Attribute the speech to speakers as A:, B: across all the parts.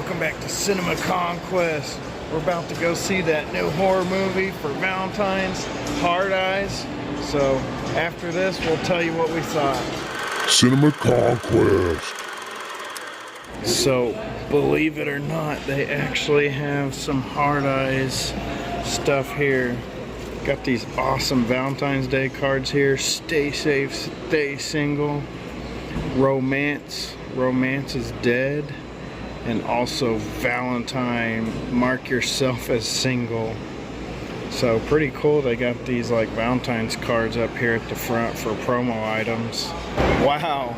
A: welcome back to Cinema Conquest. We're about to go see that new horror movie for Valentine's, Hard Eyes. So after this, we'll tell you what we thought.
B: Cinema Conquest.
A: So, believe it or not, they actually have some Hard Eyes stuff here. Got these awesome Valentine's Day cards here. Stay safe, stay single. Romance is dead. And also Valentine, mark yourself as single. So pretty cool. They got these like Valentine's cards up here at the front for promo items. Wow,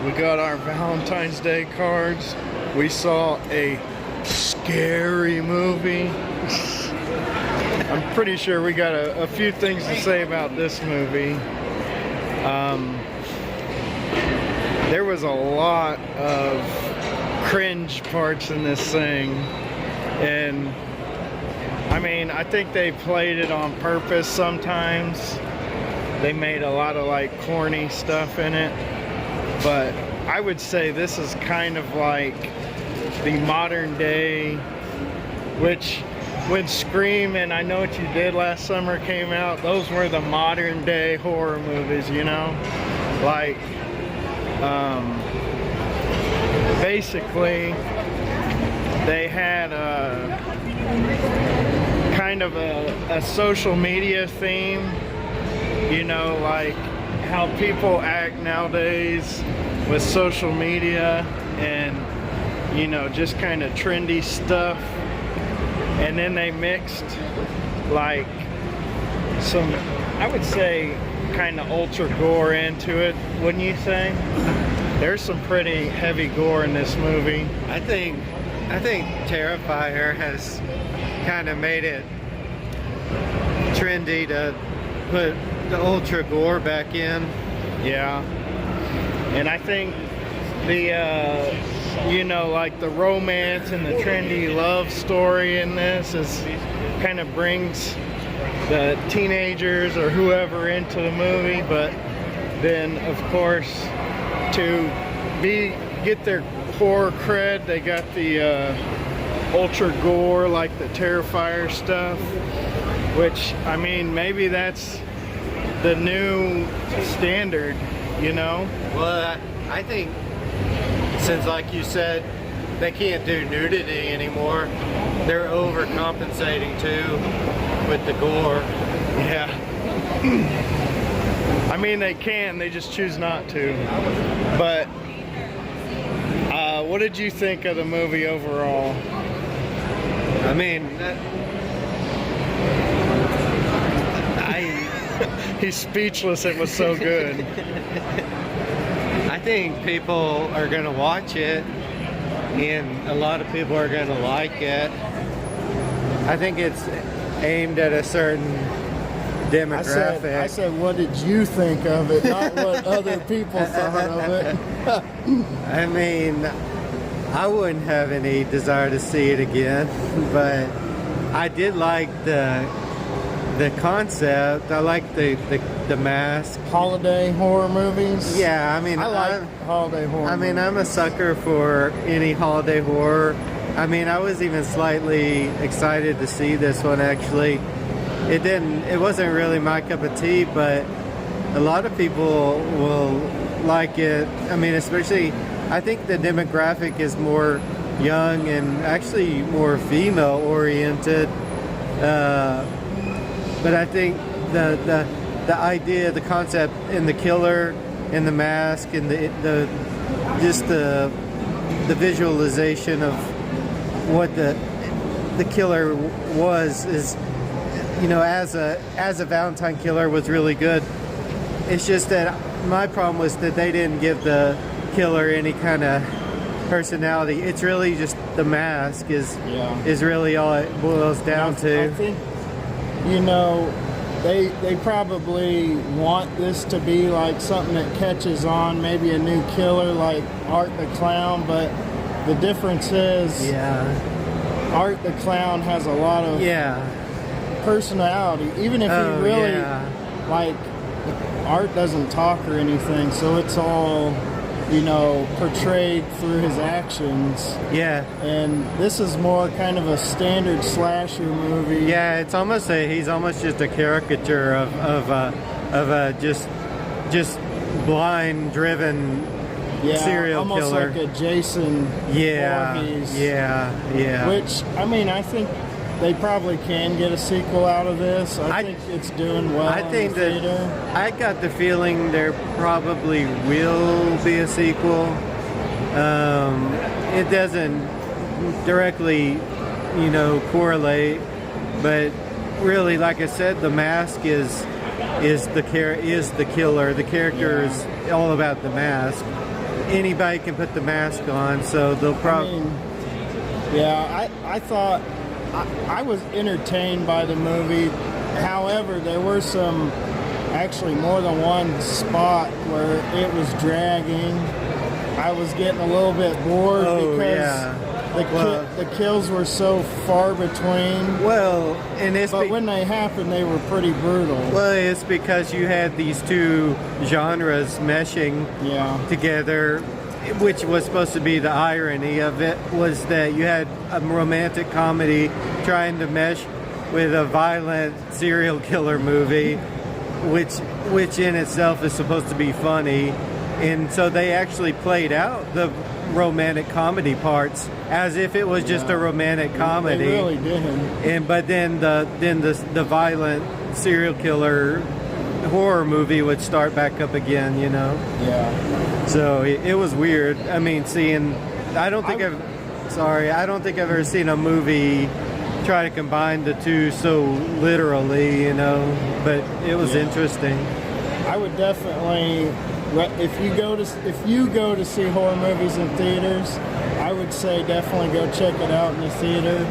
A: we got our Valentine's Day cards. We saw a scary movie. I'm pretty sure we got a few things to say about this movie. There was a lot of cringe parts in this thing, and I mean, I think they played it on purpose sometimes. They made a lot of like corny stuff in it, but I would say this is kind of like the modern day, which when Scream and I Know What You Did Last Summer came out, those were the modern day horror movies, you know? Like, basically, they had a kind of a social media theme, you know, like how people act nowadays with social media and, you know, just kind of trendy stuff. And then they mixed like some, I would say, kind of ultra gore into it, wouldn't you say? There's some pretty heavy gore in this movie.
C: I think Terrifier has kind of made it trendy to put the ultra gore back in.
A: Yeah. And I think the you know, like the romance and the trendy love story in this is kind of brings the teenagers or whoever into the movie, but then of course to get their horror cred, they got the ultra gore, like the Terrifier stuff, which, I mean, maybe that's the new standard, you know?
C: Well, I think since, like you said, they can't do nudity anymore, they're overcompensating too with the gore.
A: Yeah. I mean, they can, they just choose not to. But what did you think of the movie overall?
C: I mean,
A: he's speechless, it was so good.
C: I think people are going to watch it, and a lot of people are going to like it. I think it's aimed at a certain demographic.
A: I said, what did you think of it, not what other people thought of it.
C: I mean, I wouldn't have any desire to see it again, but I did like the concept. I like the mask.
A: Holiday horror movies?
C: Yeah, I mean,
A: I like holiday horror
C: I mean,
A: movies.
C: I'm a sucker for any holiday horror. I mean, I was even slightly excited to see this one, actually. It wasn't really my cup of tea, but a lot of people will like it. I mean, especially, I think the demographic is more young and actually more female oriented. But I think the idea, the concept, and the killer, and the mask, and the visualization of what the killer is, you know, as a Valentine killer was really good. It's just that my problem was that they didn't give the killer any kind of personality. It's really just the mask is really all it boils down to.
A: I think, you know, they probably want this to be like something that catches on, maybe a new killer like Art the Clown, but the difference is Art the Clown has a lot of personality, even if he really like, Art doesn't talk or anything, so it's all you know, portrayed through his actions.
C: Yeah.
A: And this is more kind of a standard slasher movie.
C: Yeah, it's almost he's almost just a caricature of a just blind driven serial
A: almost
C: killer.
A: Like a Jason Voorhees.
C: Yeah.
A: Which, I mean, I think they probably can get a sequel out of this. I think it's doing well.
C: I think that
A: theater.
C: I got the feeling there probably will be a sequel. It doesn't directly, you know, correlate, but really, like I said, the mask is the killer. The character is all about the mask. Anybody can put the mask on, so they'll probably.
A: I thought I was entertained by the movie. However, there were actually more than one spot where it was dragging. I was getting a little bit bored because the kills were so far between.
C: Well, and
A: but when they happened, they were pretty brutal.
C: Well, it's because you had these two genres meshing together, which was supposed to be the irony of it, was that you had a romantic comedy trying to mesh with a violent serial killer movie, which in itself is supposed to be funny. And so they actually played out the romantic comedy parts as if it was just a romantic comedy.
A: They really did.
C: But then the violent serial killer horror movie would start back up again, you know.
A: Yeah.
C: So it was weird. I mean, I don't think I've ever seen a movie try to combine the two so literally, you know. But it was interesting.
A: I would definitely. If you go to see horror movies in theaters, I would say definitely go check it out in the theater.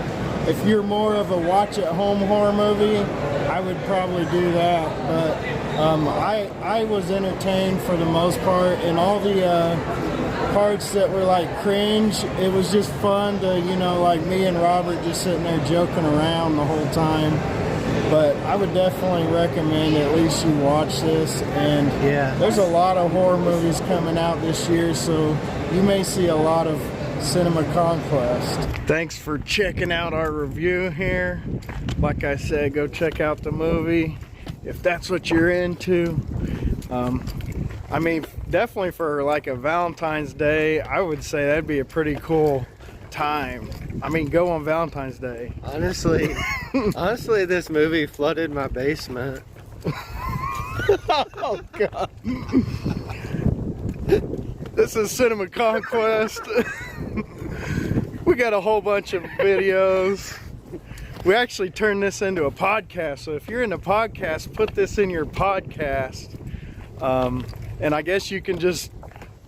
A: If you're more of a watch-at-home horror movie, I would probably do that. But I was entertained for the most part, and all the parts that were like cringe, it was just fun to, you know, like me and Robert just sitting there joking around the whole time. But I would definitely recommend at least you watch this. And there's a lot of horror movies coming out this year, so you may see a lot of Cinema Conquest. Thanks for checking out our review here. Like I said, go check out the movie if that's what you're into. I mean, definitely for like a Valentine's Day, I would say that'd be a pretty cool time. I mean, go on Valentine's Day.
C: Honestly, this movie flooded my basement.
A: Oh God. This is Cinema Conquest. We got a whole bunch of videos. We actually turned this into a podcast, so if you're in a podcast, put this in your podcast. And I guess you can just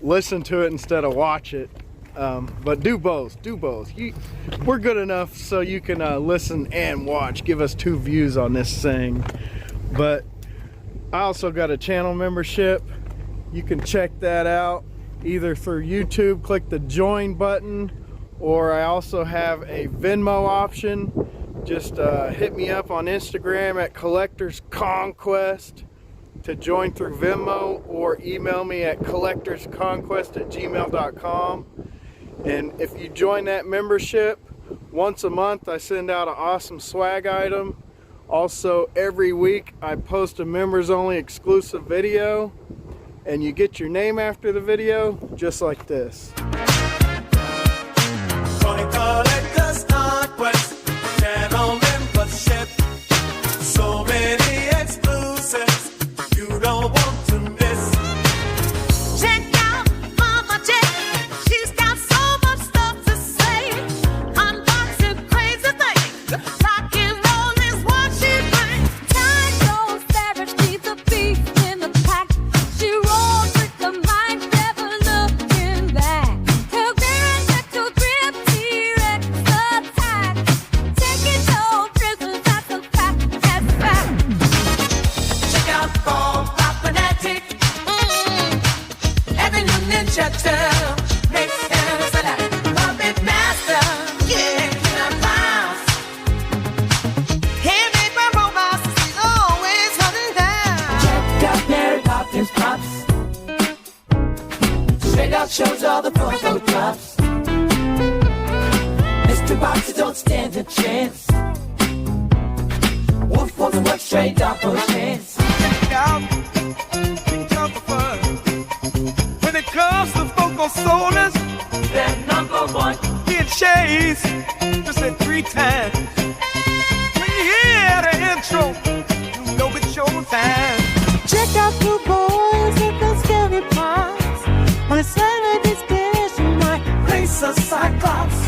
A: listen to it instead of watch it. But do both. We're good enough so you can listen and watch. Give us 2 views on this thing. But I also got a channel membership. You can check that out either through YouTube, click the join button, or I also have a Venmo option. Just hit me up on Instagram at Collectors Conquest to join through Venmo, or email me at collectorsconquest@gmail.com. And if you join that membership, once a month I send out an awesome swag item. Also, every week I post a members only exclusive video, and you get your name after the video, just like this.
D: Collectors Conquest, channel membership, so many exclusives you don't want to miss.
E: Check out Mama J, she's got so much stuff to say. Unboxing crazy things, rock and roll is what she brings. Dino Sarah, she's a beast in the pack. She rolls with the mic, never looking back.
D: all the photo drops. Mystery boxes don't stand a chance. Wolf won't work straight up for chance. Check out KeeTons Of Fun. When it comes to Foco Sodas, they're number one. Get Chase, just said 3 times. When you hear the intro, you know it's your time.
E: Check out the boys with those scary parts. On a Saturday special night,
D: Race a Cyclops.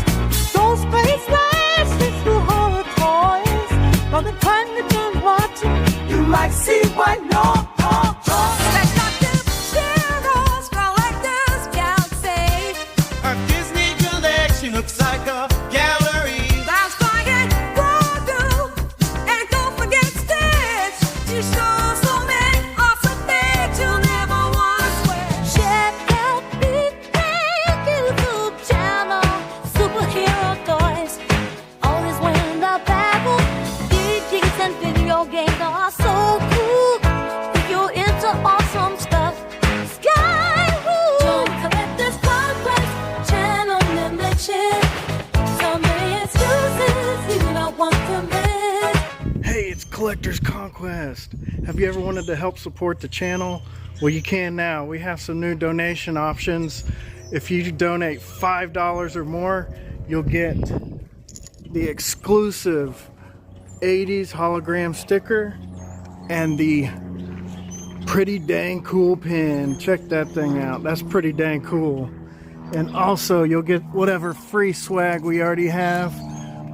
E: those space races through horror toys. From the time you can watch it,
D: You might see why no.
E: Cheryl's Collectors Galaxy.
D: A Disney collection looks like a gallery.
E: That's Conquest, and don't forget Stitch. She shows so many awesome things you'll never want to swear. Check out the YouTube channel, superhero toys. Always win the battle. DVDs and video games are so cool. If you're into awesome stuff, Sky Rule. Join Collectors Conquest channel membership. So many exclusives you don't want to miss.
A: Hey, it's Collectors Conquest. Have you ever wanted to help support the channel? Well, you can now. We have some new donation options. If you donate $5 or more, you'll get the exclusive 80s hologram sticker and the pretty dang cool pin. Check that thing out. That's pretty dang cool. And also you'll get whatever free swag we already have.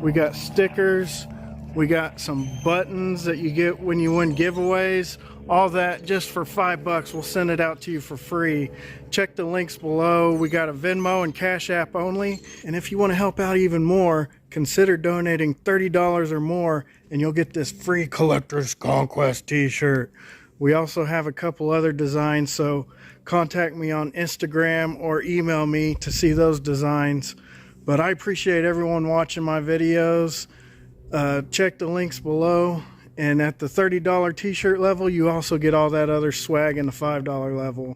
A: We got stickers, we got some buttons that you get when you win giveaways. All that just for $5. We'll send it out to you for free. Check the links below. We got a Venmo and Cash App only. And if you want to help out even more, consider donating $30 or more and you'll get this free Collectors Conquest t-shirt. We also have a couple other designs, so contact me on Instagram or email me to see those designs. But I appreciate everyone watching my videos. Check the links below. And at the $30 t-shirt level, you also get all that other swag in the $5 level.